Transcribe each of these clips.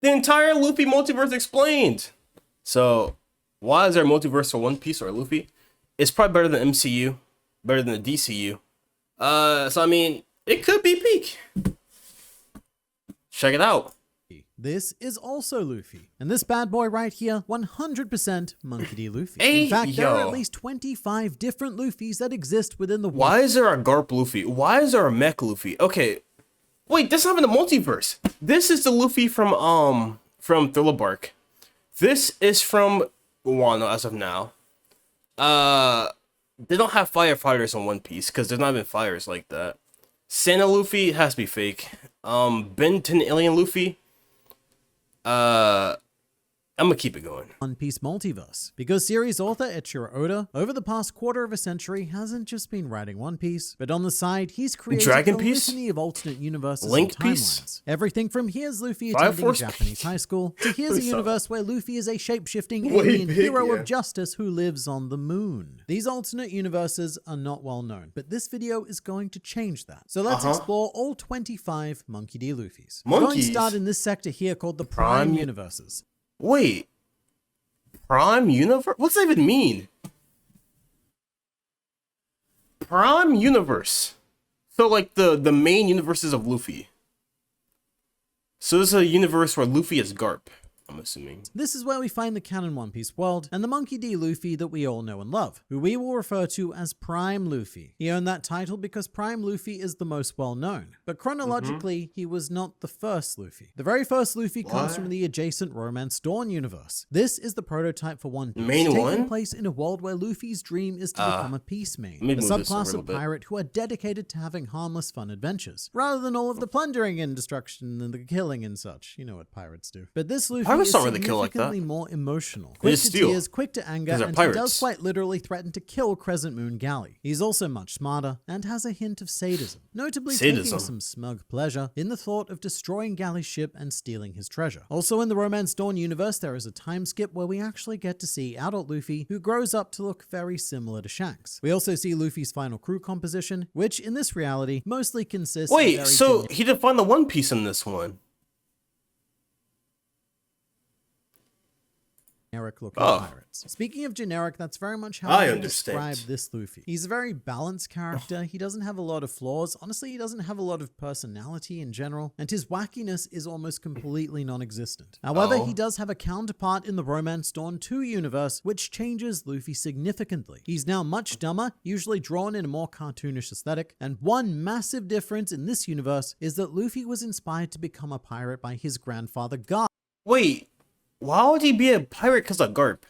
The entire Luffy multiverse explained. So, why is there a multiverse for One Piece or Luffy? It's probably better than MCU, better than the DCU. So I mean, it could be peak. Check it out. This is also Luffy. And this bad boy right here, 100% Monkey D. Luffy. Hey, in fact, there are yo. at least 25 different Luffys that exist within the Why is there a Garp Luffy? Why is there a Mech Luffy? Okay, wait, this is not even the multiverse. This is the Luffy from Thriller Bark. This is from Wano as of now. They don't have firefighters in One Piece because there's not even fires like that. Santa Luffy has to be fake. Ben 10 Alien Luffy. I'm gonna keep it going. One Piece multiverse. Because series author Eiichiro Oda, over the past quarter of a century, hasn't just been writing One Piece, but on the side, he's created Dragon a Piece? litany of alternate universes Linked and timelines. Piece? Everything from here's Luffy Fire attending a Force Japanese high school, to here's a universe where Luffy is a shape-shifting Way alien big, hero yeah. of justice who lives on the moon. These alternate universes are not well known, but this video is going to change that. So let's explore all 25 Monkey D. Luffys. We're going to Monkeys? start in this sector here called the Prime Universes. Wait, Prime Universe? What's that even mean? Prime Universe. So like the main universes of Luffy. So this is a universe where Luffy is Garp, I'm assuming. This is where we find the canon One Piece world and the Monkey D. Luffy that we all know and love, who we will refer to as Prime Luffy. He earned that title because Prime Luffy is the most well known, but chronologically, he was not the first Luffy. The very first Luffy comes from the adjacent Romance Dawn universe. This is the prototype for One Piece, Main taking one? place in a world where Luffy's dream is to become a peace main, me a move this a subclass little of bit. pirate who are dedicated to having harmless fun adventures, rather than all of the plundering and destruction and the killing and such. You know what pirates do. But this Luffy Pirates is don't really kill like that. significantly more emotional, They quick just to steal. tears, quick to anger, 'Cause they're and he does pirates. quite literally threaten to kill Crescent Moon Galley. He's also much smarter and has a hint of sadism, notably taking Sadism. some smug pleasure in the thought of destroying Galley's ship and stealing his treasure. Also in the Romance Dawn universe, there is a time skip where we actually get to see adult Luffy, who grows up to look very similar to Shanks. We also see Luffy's final crew composition, which in this reality mostly consists of Wait, very so he didn't find the One Piece in this one. generic looking Oh. pirates. Speaking of generic, that's very much how I would understand. describe this Luffy. He's a very balanced character. He doesn't have a lot of flaws. Honestly, he doesn't have a lot of personality in general, and his wackiness is almost completely non-existent. However, Oh. he does have a counterpart in the Romance Dawn 2 universe, which changes Luffy significantly. He's now much dumber, usually drawn in a more cartoonish aesthetic, and one massive difference in this universe is that Luffy was inspired to become a pirate by his grandfather Garp. Wait, why would he be a pirate because of Garp?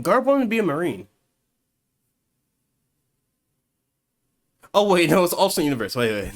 Garp wanted to be a marine. Oh wait, no, it's alternate universe. Wait.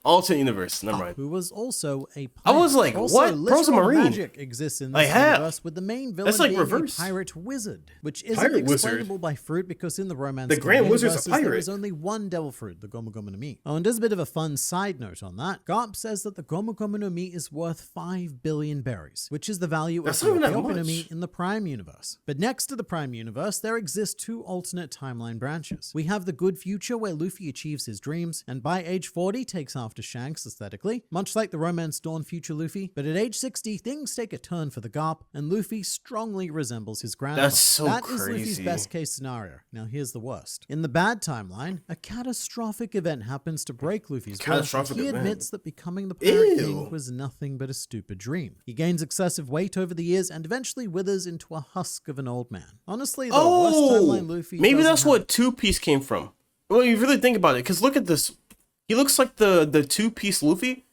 Alternate universe. Never mind. Who was also a pirate. I was like, also, what? Bro's a literal marine. magic exists in this I have. universe, with the main villain That's like being reverse. a pirate wizard, which isn't Pirate wizard? explainable by fruit because in the Romance The Dawn Grand Wizard's a universes, there pirate. is only one devil fruit, the Gomu Gomu no Mi. Oh, and there's a bit of a fun side note on that. Garp says that the Gomu Gomu no Mi is worth 5 billion berries, which is the value That's of not the even that Gomu no Mi much. in the Prime universe. But next to the Prime universe, there exist two alternate timeline branches. We have the good future where Luffy achieves his dreams, and by age 40 takes after Shanks aesthetically, much like the Romance Dawn future Luffy, but at age 60, things take a turn for the Garp, and Luffy strongly resembles his grandfather. That's so That is Luffy's crazy. best case scenario. Now here's the worst. In the bad timeline, a catastrophic event happens to break Luffy's will. Catastrophic He event? admits that becoming the Pirate Ew. King was nothing but a stupid dream. He gains excessive weight over the years and eventually withers into a husk of an old man. Honestly, the worst timeline Luffy maybe doesn't that's have- what Two Piece came from. Well, you really think about it, because look at this. He looks like the Two Piece Luffy.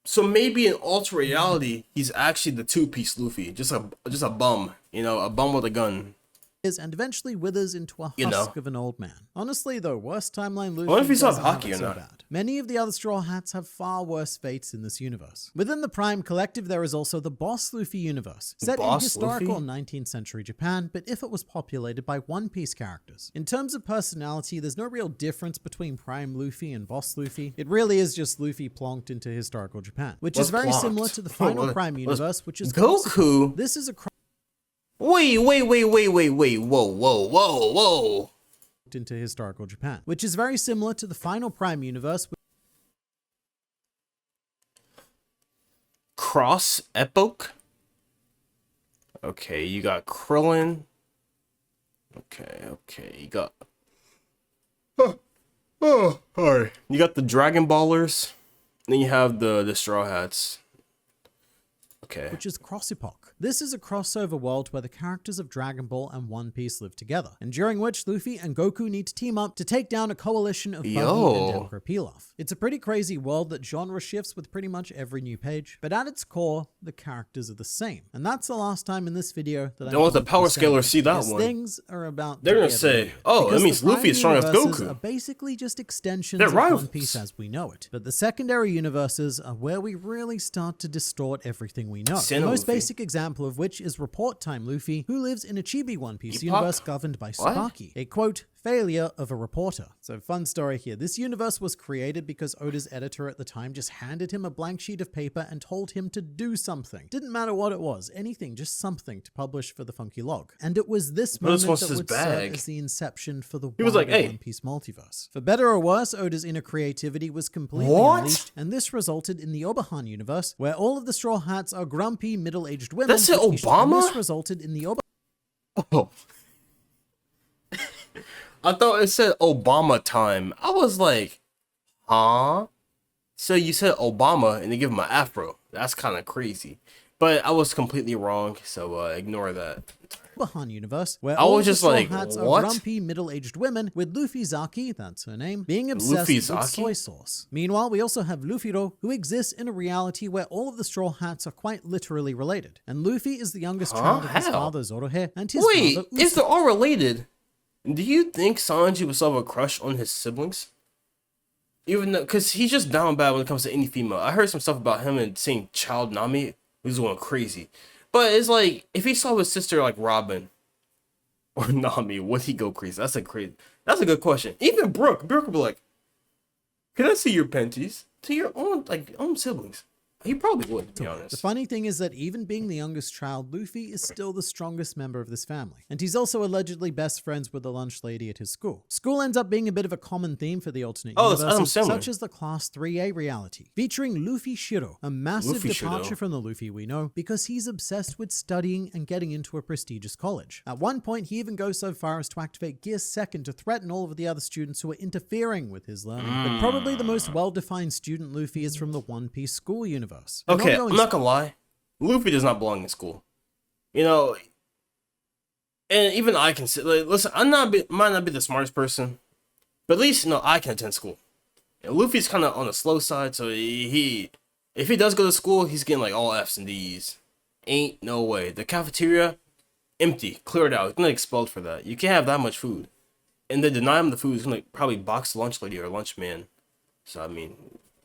So maybe in alternate reality, he's actually the Two Piece Luffy, just a bum, a bum with a gun. is and eventually withers into a You know. husk of an old man. Honestly, though, worst timeline Luffy wonder if he saw doesn't have hockey it or so not. bad. Many of the other Straw Hats have far worse fates in this universe. Within the Prime Collective, there is also the Boss Luffy universe, set in Boss historical Luffy? 19th century Japan, but if it was populated by One Piece characters. In terms of personality, there's no real difference between Prime Luffy and Boss Luffy. It really is just Luffy plonked into historical Japan, which What's is very plonked? similar to the final What- Prime what's- universe, which is Goku? This is a Wait, whoa. into historical Japan, which is very similar to the final Prime universe. cross epoch. Okay, you got Krillin. Okay, you got. Alright. You got the Dragon Ballers. Then you have the Straw Hats. Okay. Which is Cross Epoch. This is a crossover world where the characters of Dragon Ball and One Piece live together, and during which Luffy and Goku need to team up to take down a coalition of Buggy and Emperor Pilaf. It's a pretty crazy world that genre shifts with pretty much every new page, but at its core, the characters are the same. And that's the last time in this video that Don't let the power scaler see that one. Things are about They're gonna say, oh, that means Luffy is strong as Goku. Are basically just extensions of One Piece as we know it. But the secondary universes are where we really start to distort everything we know. The most basic example of which is Report Time Luffy, who lives in a chibi One Piece universe governed by Sparky, a quote, failure of a reporter. So fun story here. This universe was created because Oda's editor at the time just handed him a blank sheet of paper and told him to do something. Didn't matter what it was, anything, just something to publish for the Funky Log. And it was this moment that would serve as the inception for the One Piece multiverse. For better or worse, Oda's inner creativity was completely unleashed, and this resulted in the Obahan universe, where all of the Straw Hats are grumpy, middle-aged women. That's Obama? And this resulted in the Oh. I thought it said Obama time. I was like, huh? So you said Obama and they give him an afro. That's kind of crazy. But I was completely wrong, so ignore that. Bahan universe, where I all was the just Straw like, Hats what? are grumpy middle-aged women, with Luffy Zaki, that's her name, being obsessed with soy sauce. Meanwhile, we also have Luffy-ro, who exists in a reality where all of the Straw Hats are quite literally related. And Luffy is the youngest child of his father Zorohe and his mother Usopp. If they're all related, do you think Sanji would still have a crush on his siblings? Even though, because he's just down bad when it comes to any female. I heard some stuff about him and saying Child Nami, who's going crazy. But it's like, if he saw his sister like Robin or Nami, would he go crazy? That's a good question. Even Brooke would be like, can I see your panties? To your own siblings. He probably would, to be honest. The funny thing is that even being the youngest child, Luffy is still the strongest member of this family. And he's also allegedly best friends with the lunch lady at his school. School ends up being a bit of a common theme for the alternate universes, such as the Class 3A reality, featuring Luffy Shiro, a massive departure from the Luffy we know, because he's obsessed with studying and getting into a prestigious college. At one point, he even goes so far as to activate Gear 2nd to threaten all of the other students who are interfering with his learning. But probably the most well-defined student Luffy is from the One Piece school universe. Okay, I'm not gonna lie. Luffy does not belong in school. You know, and even I can say, like, listen, might not be the smartest person, but at least, I can attend school. And Luffy's kind of on the slow side, so if he does go to school, he's getting like all F's and D's. Ain't no way. The cafeteria, empty, cleared out. He's gonna expelled for that. You can't have that much food. And they deny him the food, he's gonna probably box the lunch lady or lunch man. So, I mean,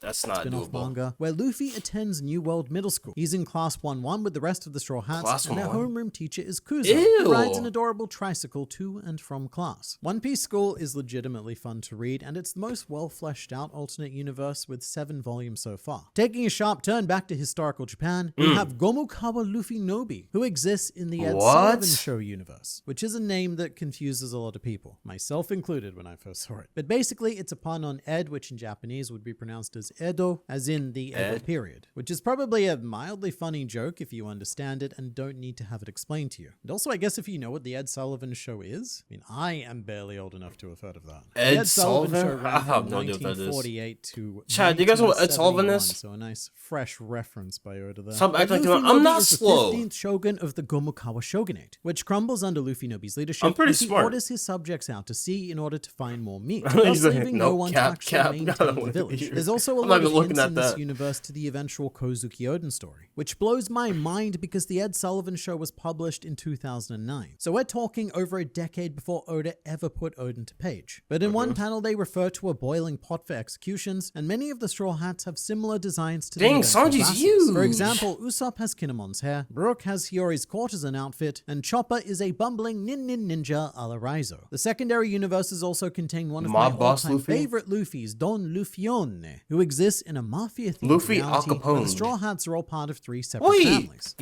that's not spin-off doable. Manga, where Luffy attends New World Middle School. He's in Class 1-1 with the rest of the Straw Hats, and their homeroom teacher is Kuzo, who rides an adorable tricycle to and from class. One Piece School is legitimately fun to read, and it's the most well-fleshed-out alternate universe with 7 volumes so far. Taking a sharp turn back to historical Japan, we have Gomukawa Luffy Nobi, who exists in the Ed Sullivan Show universe, which is a name that confuses a lot of people, myself included when I first saw it. But basically, it's a pun on Ed, which in Japanese would be pronounced as Edo, as in the Edo period, which is probably a mildly funny joke if you understand it and don't need to have it explained to you. And also, I guess if you know what the Ed Sullivan Show is, I mean, I am barely old enough to have heard of that. Ed Sullivan Show ran from 1948 to Chad, do you guys know what Ed Sullivan is? So a nice fresh reference by Oda there. Stop acting like I'm not slow. The 15th shogun of the Gomukawa Shogunate, which crumbles under Luffy Nobi's leadership. I'm pretty Luffy smart. orders his subjects out to sea in order to find more meat, thus leaving no one to actually maintain the village. There's also a lot of hints in this universe to the eventual Kozuki Oden story, which blows my mind because the Ed Sullivan Show was published in 2009. So we're talking over a decade before Oda ever put Oden to page. But in one panel, they refer to a boiling pot for executions, and many of the Straw Hats have similar designs to Sanji's huge! For example, Usopp has Kinemon's hair, Brooke has Hiyori's courtesan outfit, and Chopper is a bumbling ninja a la Raizo. The secondary universes also contain one of my all-time favorite Luffys, Don Lufione, who exists in a mafia-themed Luffy reality Al Capone. where the Straw Hats are all part of 3 separate families.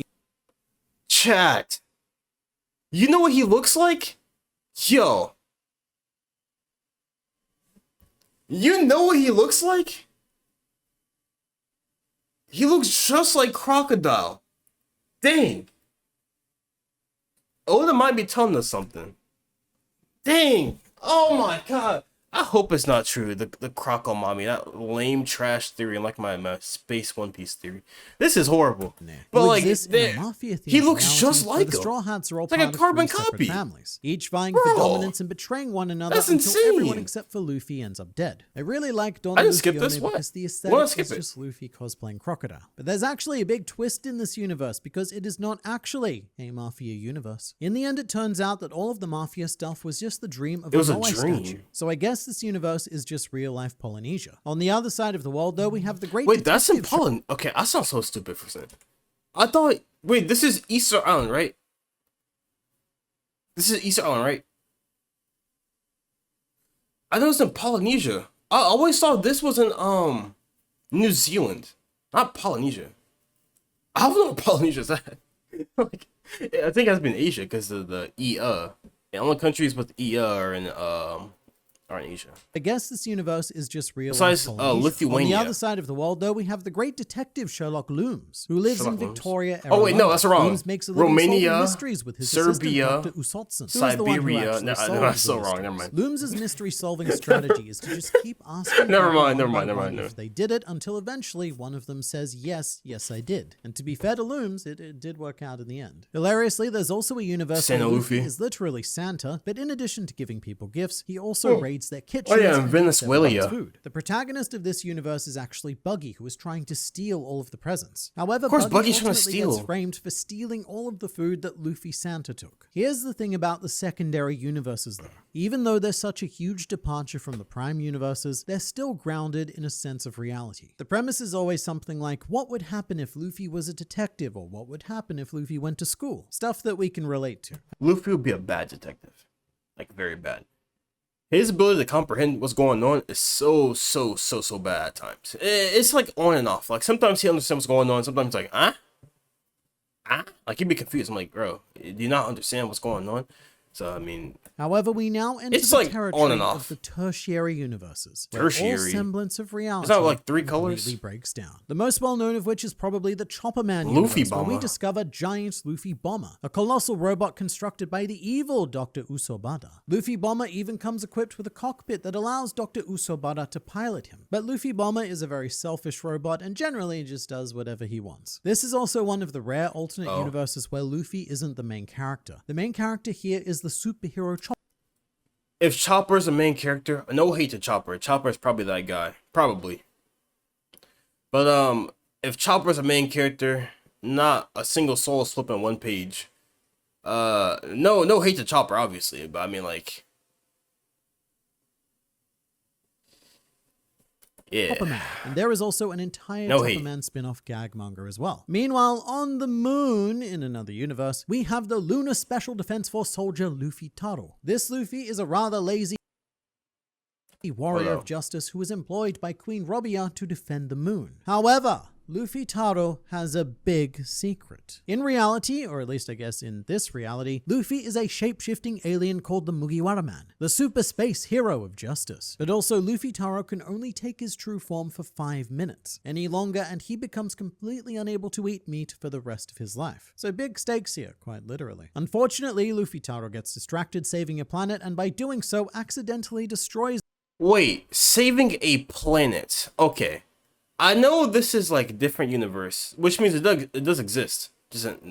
Chat. You know what he looks like? Yo. You know what he looks like? He looks just like Crocodile. Dang. Oda might be telling us something. Dang. Oh my god. I hope it's not true. The Croco mommy, that lame trash theory, like my space One Piece theory. This is horrible. But like, he looks just like him. The Straw Hats are all it's like part a carbon of three separate copy. families, each vying for dominance and betraying one another That's until insane. everyone except for Luffy ends up dead. I really like Don I didn't skip Luffy this. only What? because the Why aesthetic skip is it? just Luffy cosplaying Crocodile. But there's actually a big twist in this universe because it is not actually a Mafia universe. In the end, it turns out that all of the Mafia stuff was just the dream of It was a Moai dream. statue. So I guess this universe is just real-life Polynesia. On the other side of the world, though, we have the great Wait, that's in detective show. Poland. Okay, I sound so stupid for saying. I thought. Wait, this is Easter Island, right? This is Easter Island, right? I know it's in Polynesia. I always thought this was in New Zealand, not Polynesia. I don't know what Polynesia is at. Like, I think it has been Asia because of the The only countries with are in Asia. I guess this universe is just real. Besides Lithuania. On the other side of the world, though, we have the great detective Sherlock Looms, who lives Sherlock in Looms. Victoria. Oh wait, no, London. that's wrong. Looms makes a living Romania, solving mysteries with his Serbia, assistant, Dr. Usotson, who is the one who Siberia. actually No, solves that's so the wrong. Never mysteries. mind. Looms' mystery-solving strategy is to just keep asking. Never people mind, never one by mind, never one mind, if they did it until eventually one of them says yes, I did. And to be fair to Looms, it did work out in the end. Hilariously, there's also a universe Santa where Luffy Luffy is literally Santa, but in addition to giving people gifts, he also raids their kitchens. Oh yeah, in and eats their Venezuela. food. The protagonist of this universe is actually Buggy, who is trying to steal all of the presents. However, Of course, Buggy Buggy's trying to ultimately gets steal. framed for stealing all of the food that Luffy Santa took. Here's the thing about the secondary universes, though. Even though they're such a huge departure from the prime universes, they're still grounded in a sense of reality. The premise is always something like, what would happen if Luffy was a detective, or what would happen if Luffy went to school? Stuff that we can relate to. Luffy would be a bad detective, like very bad. His ability to comprehend what's going on is so bad at times. It's like on and off. Like sometimes he understands what's going on. Sometimes he's like, huh? Like he'd be confused. I'm like, bro, do you not understand what's going on? So I mean, however, we now enter it's the like territory on and of off. the tertiary universes, where all Tertiary. semblance of reality Is that like three colors? completely breaks down. The most well-known of which is probably the Chopper Man Luffy universe, where we Bomber. discover giant Luffy Bomber, a colossal robot constructed by the evil Dr. Usobada. Luffy Bomber even comes equipped with a cockpit that allows Dr. Usobada to pilot him. But Luffy Bomber is a very selfish robot and generally just does whatever he wants. This is also one of the rare alternate universes where Luffy isn't the main character. The main character here is the superhero Chopper. If Chopper's the main character, no hate to Chopper. Chopper's probably that guy, probably. But if Chopper's a main character, not a single soul slip on one page. No hate to Chopper, obviously, but I mean like, yeah. Chopper Man. And there is also an entire No Chopper hate. Man spin-off gag manga as well. Meanwhile, on the moon, in another universe, we have the Lunar Special Defense Force soldier Luffy Taro. This Luffy is a rather lazy warrior of justice who is employed by Queen Robia to defend the moon. However, Luffy Taro has a big secret. In reality, or at least I guess in this reality, Luffy is a shape-shifting alien called the Mugiwara Man, the super space hero of justice. But also, Luffy Taro can only take his true form for 5 minutes. Any longer, and he becomes completely unable to eat meat for the rest of his life. So big stakes here, quite literally. Unfortunately, Luffy Taro gets distracted saving a planet, and by doing so, accidentally destroys. Wait, saving a planet. Okay. I know this is like a different universe, which means it does exist. Doesn't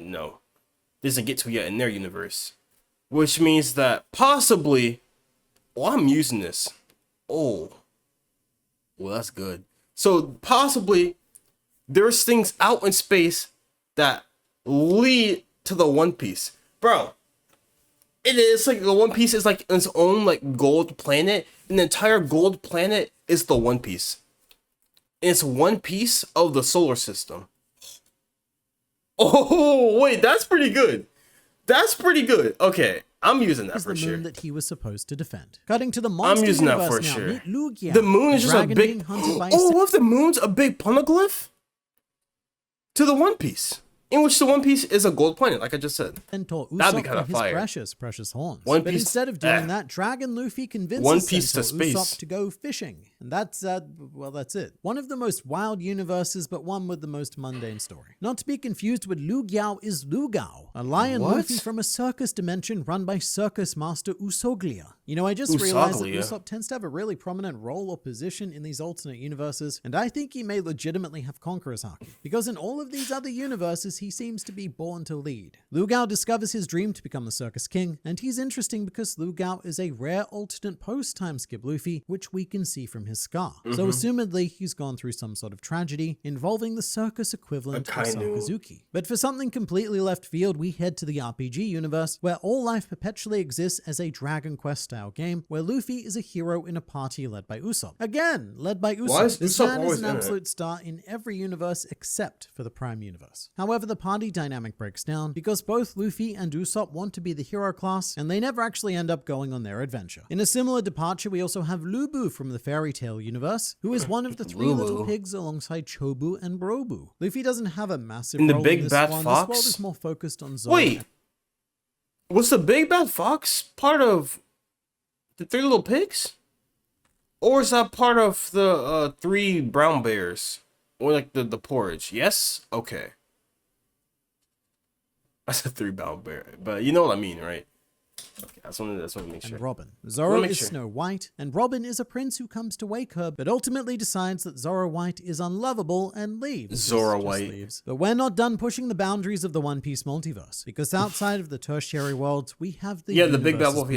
get to yet in their universe. Which means that possibly, I'm using this. Well, that's good. So possibly there's things out in space that lead to the One Piece. Bro, it is like the One Piece is like its own like gold planet, and the entire gold planet is the One Piece. It's one piece of the solar system. Oh, wait, that's pretty good. That's pretty good. Okay, I'm using that is for the sure. moon that he was supposed to defend. Cutting to the monster I'm using that universe for now. sure. Meet Lugia, The moon is just a dragon big. being hunted by a Oh, what if the moon's a big poneglyph to the One Piece, in which the One Piece is a gold planet, like I just said. Centaur That'd be Usopp kinda and his fire. precious horns. One but Piece- instead of doing that, Dragon Luffy convinces One Piece to Centaur space. Usopp to go fishing. And that's it. One of the most wild universes, but one with the most mundane story. Not to be confused with Lu Giao is Lu Gao, a lion Luffy from a circus dimension run by circus master Usoglia. You know, I just realized that Usopp tends to have a really prominent role or position in these alternate universes, and I think he may legitimately have Conqueror's Haki, because in all of these other universes, he seems to be born to lead. Lu Gao discovers his dream to become the circus king, and he's interesting because Lu Gao is a rare alternate post-time skip Luffy, which we can see from his scar. So assumedly, he's gone through some sort of tragedy involving the circus equivalent of Sakazuki. But for something completely left field, we head to the RPG universe, where All Life perpetually exists as a Dragon Quest style game, where Luffy is a hero in a party led by Usopp. Again, led by Usopp. Why is this Usopp man always is an absolute star in every universe except for the Prime universe. However, the party dynamic breaks down because both Luffy and Usopp want to be the hero class, and they never actually end up going on their adventure. In a similar departure, we also have Lubu from the Fairy Tail universe, who is one of the three little pigs alongside Chobu and Brobu. Luffy doesn't have a massive role Big in this Bad one. Fox? This world is more focused on Zoro. Wait, was the Big Bad Fox part of the Three Little Pigs? Or is that part of the Three Brown Bears? Or like the porridge? Yes? Okay. I said Three Brown Bear, but you know what I mean, right? Okay, that's what I make sure. And Robin. Zoro is Snow White, and Robin is a prince who comes to wake her, but ultimately decides that Zoro White is unlovable and leaves. Zoro White. Leaves. But we're not done pushing the boundaries of the One Piece multiverse, because outside of the tertiary worlds, we have the Big Bad Wolf.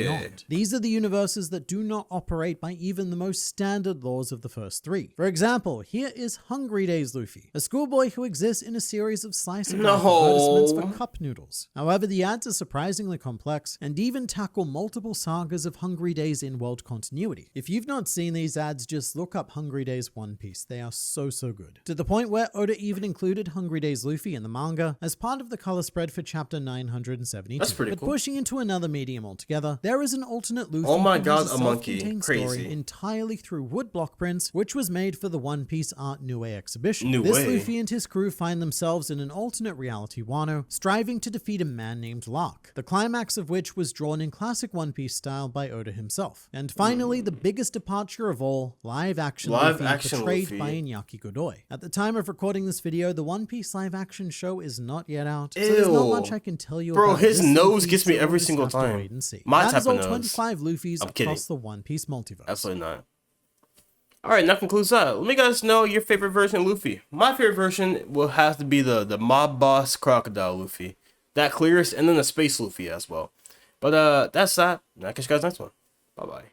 These are the universes that do not operate by even the most standard laws of the first three. For example, here is Hungry Days Luffy, a schoolboy who exists in a series of slice of life advertisements for cup noodles. However, the ads are surprisingly complex and even tackle multiple sagas of Hungry Days in world continuity. If you've not seen these ads, just look up Hungry Days One Piece. They are so good. To the point where Oda even included Hungry Days Luffy in the manga as part of the color spread for chapter 972. That's pretty cool. But pushing into another medium altogether, there is an alternate Luffy. Oh my who god, has a monkey. story Crazy. entirely through woodblock prints, which was made for the One Piece Art New Way exhibition. New this Way. Luffy and his crew find themselves in an alternate reality Wano, striving to defeat a man named Lark, the climax of which was drawn in classic One Piece style by Oda himself. And finally, the biggest departure of all, live action Luffy, portrayed by Iñaki Godoy. At the time of recording this video, the One Piece live action show is not yet out, so there's not much I can tell you about his this nose Luffy, gets me so every we'll just single have to time. wait and see. My That type is all of nose. 25 Luffys I'm kidding. across the One Piece multiverse. Absolutely not. Alright, that concludes that. Let me guys know your favorite version of Luffy. My favorite version will have to be the mob boss crocodile Luffy. That clearest, and then the space Luffy as well. But that's that. I'll catch you guys next one. Bye-bye.